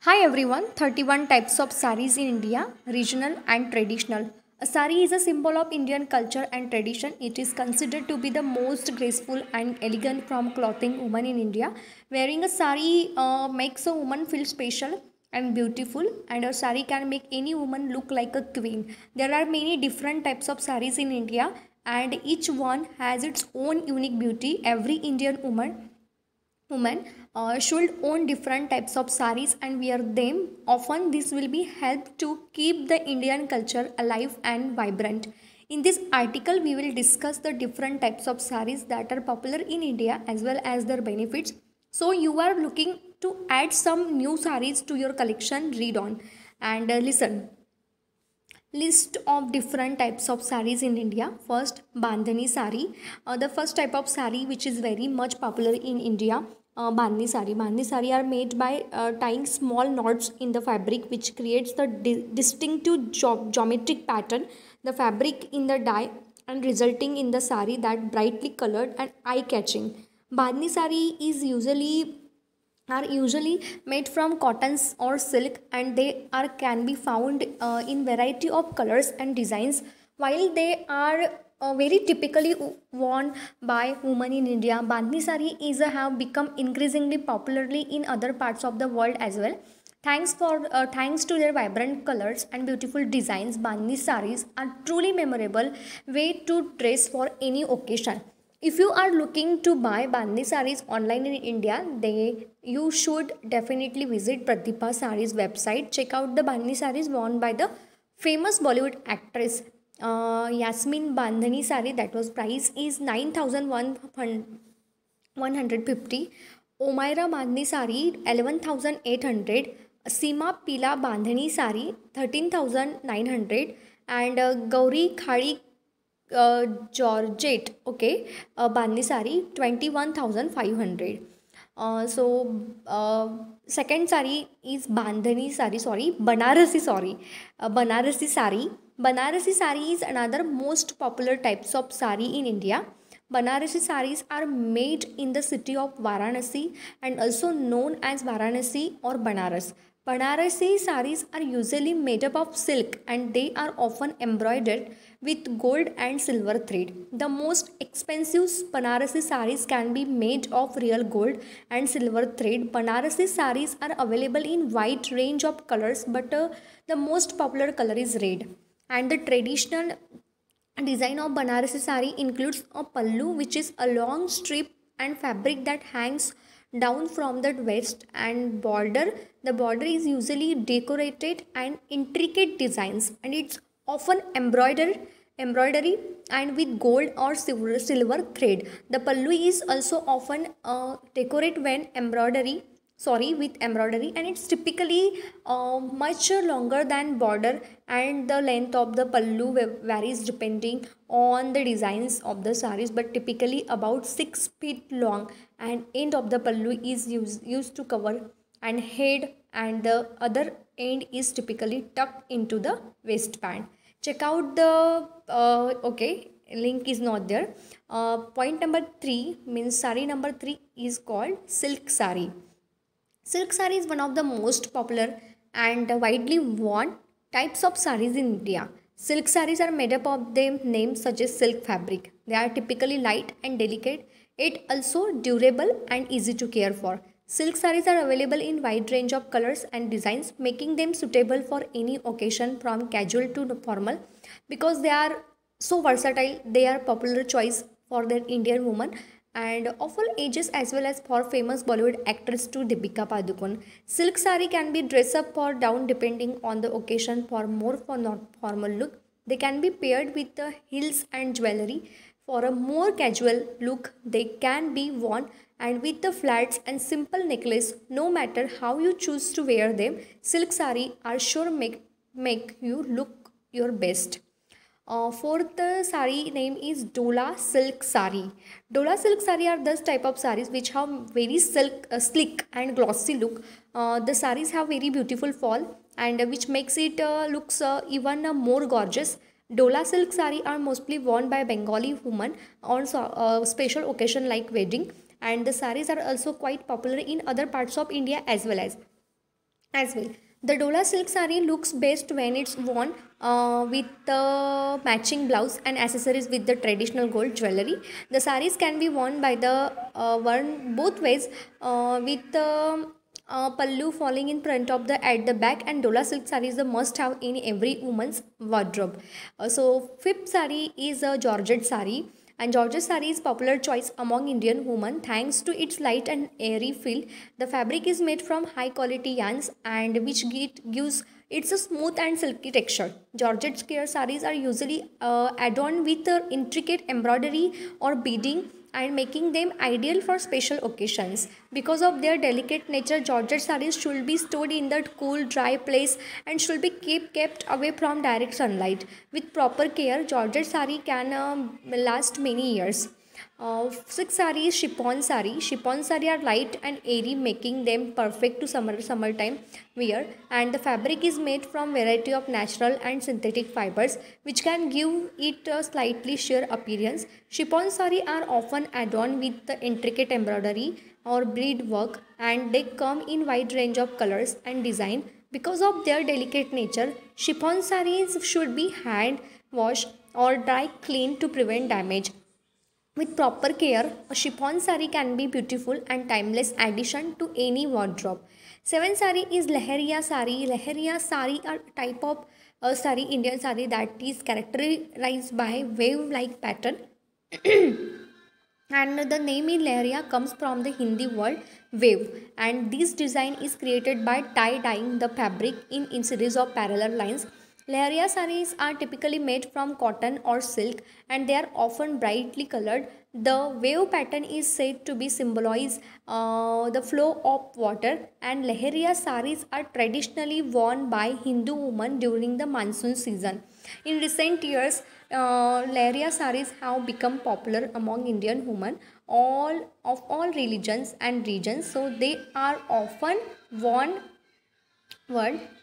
Hi everyone, 31 types of saris in India, regional and traditional. A sari is a symbol of Indian culture and tradition. It is considered to be the most graceful and elegant from clothing woman in India. Wearing a sari makes a woman feel special and beautiful, and a sari can make any woman look like a queen. There are many different types of saris in India, and each one has its own unique beauty. Every Indian women should own different types of saris and wear them. Often, this will be help to keep the Indian culture alive and vibrant. In this article, we will discuss the different types of saris that are popular in India as well as their benefits. So, you are looking to add some new saris to your collection, read on and listen. List of different types of saris in India. First, Bandhani sari. The first type of sari which is very much popular in India. Bandhani sari. Bandhani sari are made by tying small knots in the fabric, which creates the distinctive geometric pattern. The fabric in the dye and resulting in the sari that brightly colored and eye catching. Bandhani sari is usually made from cottons or silk, and they are can be found in variety of colors and designs. While they are very typically worn by women in India, bandhani sari is have become increasingly popularly in other parts of the world as well. Thanks to their vibrant colors and beautiful designs, bandhani saris are truly memorable way to dress for any occasion. If you are looking to buy bandhani saris online in India, you should definitely visit Pratibha Saris website. Check out the bandhani saris worn by the famous Bollywood actress Yasmin Bandhani sari. That was price is 9,150. Omaira Bandhani sari 11,800. Seema Pila Bandhani sari 13,900. And Gauri Khadi Georgette, okay, Bandhani sari 21,500. Second sari is Bandhani sari, sorry, Banarasi sari. Banarasi sari is another most popular types of sari in India. Banarasi saris are made in the city of Varanasi and also known as Varanasi or Banaras. Banarasi saris are usually made up of silk, and they are often embroidered with gold and silver thread. The most expensive Banarasi saris can be made of real gold and silver thread. Banarasi saris are available in wide range of colors, but the most popular color is red. And the traditional design of Banarasi sari includes a pallu, which is a long strip and fabric that hangs down from the waist, and border. The border is usually decorated and intricate designs, and it's often embroidery and with gold or silver thread. The pallu is also often decorated when embroidery sorry with embroidery, and it's typically much longer than border, and the length of the pallu varies depending on the designs of the saris, but typically about 6 feet long, and end of the pallu is used to cover and head, and the other end is typically tucked into the waistband. Check out the okay, link is not there. Point number 3 means sari number 3 is called silk sari. Silk sari is one of the most popular and widely worn types of saris in India. Silk saris are made up of the names such as silk fabric. They are typically light and delicate, yet also durable and easy to care for. Silk saris are available in wide range of colors and designs, making them suitable for any occasion from casual to formal. Because they are so versatile, they are popular choice for the Indian woman and of all ages, as well as for famous Bollywood actress to Deepika Padukone. Silk sari can be dressed up or down depending on the occasion for more for not formal look. They can be paired with the heels and jewelry. For a more casual look, they can be worn and with the flats and simple necklace. No matter how you choose to wear them, silk sari are sure make you look your best. Fourth sari name is Dola silk sari. Dola silk sari are those type of saris which have very slick and glossy look. The saris have very beautiful fall, and which makes it looks even more gorgeous. Dola silk sari are mostly worn by Bengali women on special occasion like wedding, and the saris are also quite popular in other parts of India as well as. as well. The Dola silk saree looks best when it's worn with the matching blouse and accessories with the traditional gold jewelry. The sarees can be worn both ways with the pallu falling in front of the at the back, and Dola silk saree is a must have in every woman's wardrobe. So fifth saree is a Georgette saree, and Georgette saree is popular choice among Indian women thanks to its light and airy feel. The fabric is made from high quality yarns and which gives it's a smooth and silky texture. Georgette scare sarees are usually adorned with intricate embroidery or beading and making them ideal for special occasions. Because of their delicate nature, Georgette sarees should be stored in that cool, dry place and should be kept away from direct sunlight. With proper care, Georgette saree can last many years. Sixth saree is chiffon saree. Chiffon saree are light and airy, making them perfect to summertime wear. And the fabric is made from variety of natural and synthetic fibers, which can give it a slightly sheer appearance. Chiffon saree are often adorned with the intricate embroidery or bead work, and they come in wide range of colors and design. Because of their delicate nature, chiffon sarees should be hand washed or dry clean to prevent damage. With proper care, a chiffon saree can be beautiful and timeless addition to any wardrobe. Seventh saree is Leheriya saree. Leheriya saree are type of Indian saree that is characterized by wave-like pattern. And the name in Leheriya comes from the Hindi word wave, and this design is created by tie-dyeing the fabric in series of parallel lines. Leheriya sarees are typically made from cotton or silk, and they are often brightly colored. The wave pattern is said to be symbolize the flow of water, and Leheriya sarees are traditionally worn by Hindu women during the monsoon season. In recent years, Leheriya sarees have become popular among Indian women all religions and regions. So they are often worn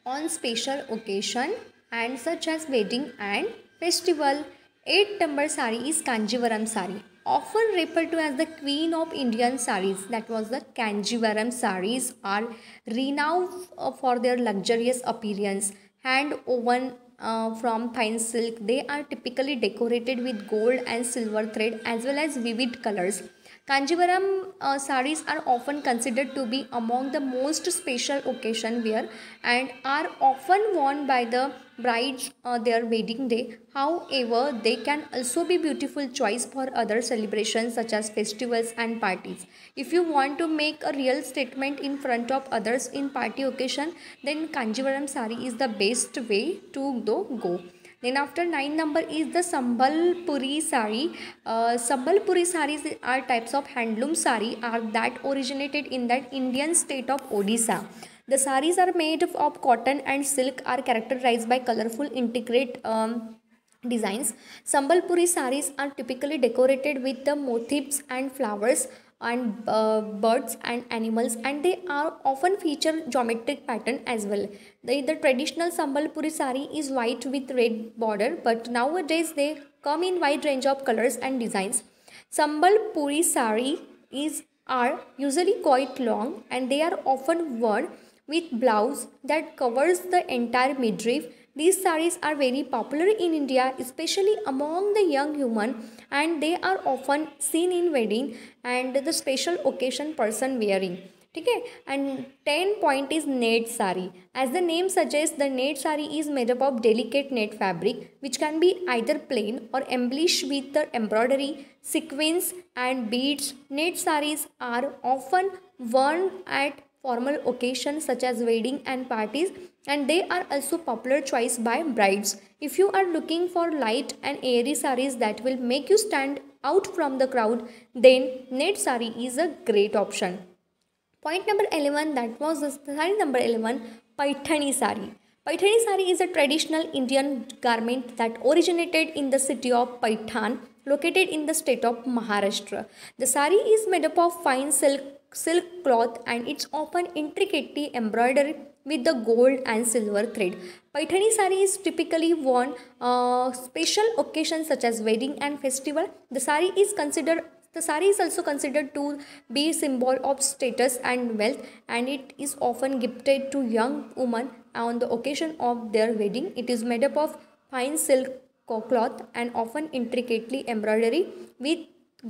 on special occasion and such as wedding and festival. 8 number sari is Kanjivaram sari, often referred to as the queen of Indian saris. That was the Kanjivaram saris are renowned for their luxurious appearance, hand woven from fine silk. They are typically decorated with gold and silver thread as well as vivid colors. Kanjivaram sarees are often considered to be among the most special occasion wear and are often worn by the brides their wedding day. However, they can also be beautiful choice for other celebrations such as festivals and parties. If you want to make a real statement in front of others in party occasion, then Kanjivaram saree is the best way to go. Then after 9 number is the Sambalpuri sari. Sambalpuri saris are types of handloom sari are that originated in that Indian state of Odisha. The saris are made of cotton and silk, are characterized by colorful intricate designs. Sambalpuri saris are typically decorated with the motifs and flowers and birds and animals, and they are often feature geometric pattern as well. The traditional Sambalpuri sari is white with red border, but nowadays they come in wide range of colors and designs. Sambalpuri sari are usually quite long, and they are often worn with blouse that covers the entire midriff. These sarees are very popular in India, especially among the young women, and they are often seen in wedding and the special occasion person wearing. Okay, and 10 point is net sari. As the name suggests, the net sari is made up of delicate net fabric which can be either plain or embellished with the embroidery, sequins and beads. Net saris are often worn at formal occasions such as wedding and parties, and they are also popular choice by brides. If you are looking for light and airy saris that will make you stand out from the crowd, then net sari is a great option. Point number 11, that was the sari number 11, Paithani sari. Paithani sari is a traditional Indian garment that originated in the city of Paithan, located in the state of Maharashtra. The sari is made up of fine silk cloth, and it's often intricately embroidered with the gold and silver thread. Paithani sari is typically worn special occasions such as wedding and festival. The sari is considered The sari is also considered to be a symbol of status and wealth, and it is often gifted to young women on the occasion of their wedding. It is made up of fine silk cloth and often intricately embroidered with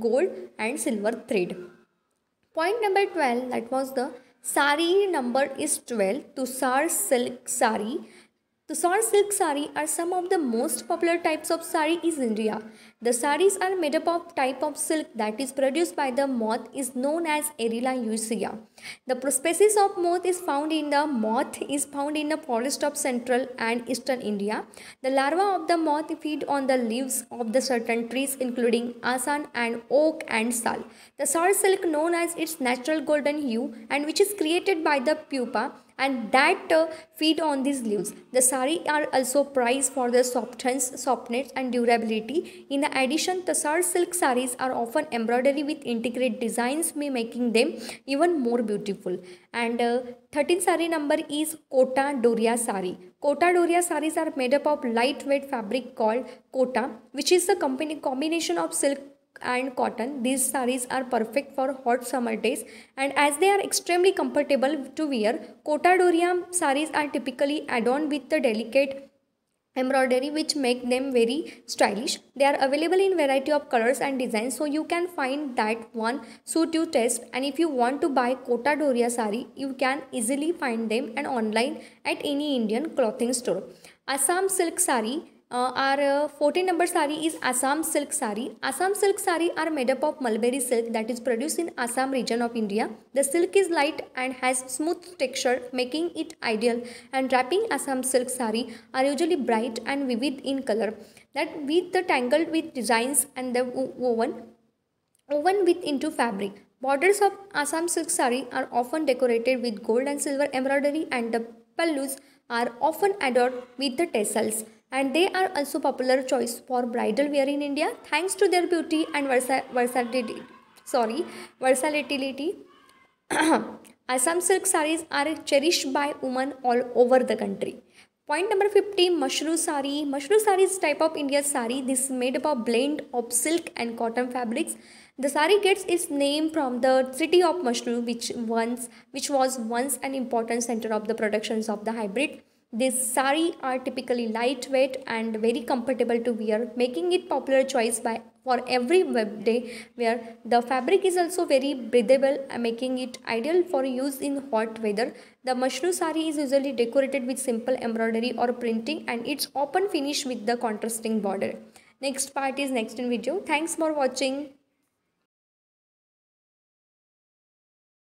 gold and silver thread. Point number 12, that was the sari number is 12, Tusar silk sari. Tusar silk sari are some of the most popular types of sari in India. The saris are made up of type of silk that is produced by the moth is known as Erila ucea. The species of moth is found in the forest of central and eastern India. The larvae of the moth feed on the leaves of the certain trees including asan and oak and sal. The sar silk known as its natural golden hue and which is created by the pupa and that feed on these leaves. The sari are also prized for their softness and durability. In addition, Tasar silk saris are often embroidered with intricate designs, making them even more beautiful. And 13th sari number is Kota Doria sari. Kota Doria saris are made up of lightweight fabric called kota, which is a combination of silk and cotton. These saris are perfect for hot summer days, and as they are extremely comfortable to wear, Kota Doria saris are typically adorned with the delicate embroidery which make them very stylish. They are available in variety of colors and designs, so you can find that one suit you taste. And if you want to buy Kota Doria sari, you can easily find them and online at any Indian clothing store. Assam silk sari our 14 number sari is Assam silk sari. Assam silk sari are made up of mulberry silk that is produced in Assam region of India. The silk is light and has smooth texture, making it ideal. And wrapping Assam silk sari are usually bright and vivid in color, that with the tangled with designs and the woven with into fabric. Borders of Assam silk sari are often decorated with gold and silver embroidery, and the pallus are often adorned with the tassels, and they are also popular choice for bridal wear in India thanks to their beauty and versatility. Versatility. Assam silk saris are cherished by women all over the country. Point number 15, Mashru sari. Mashru sari is type of Indian sari. This is made up of blend of silk and cotton fabrics. The sari gets its name from the city of Mashru, which was once an important center of the productions of the hybrid. These sari are typically lightweight and very comfortable to wear, making it popular choice for every day wear. The fabric is also very breathable, making it ideal for use in hot weather. The Mashru sari is usually decorated with simple embroidery or printing, and it's often finished with the contrasting border. Next part is next in video. Thanks for watching.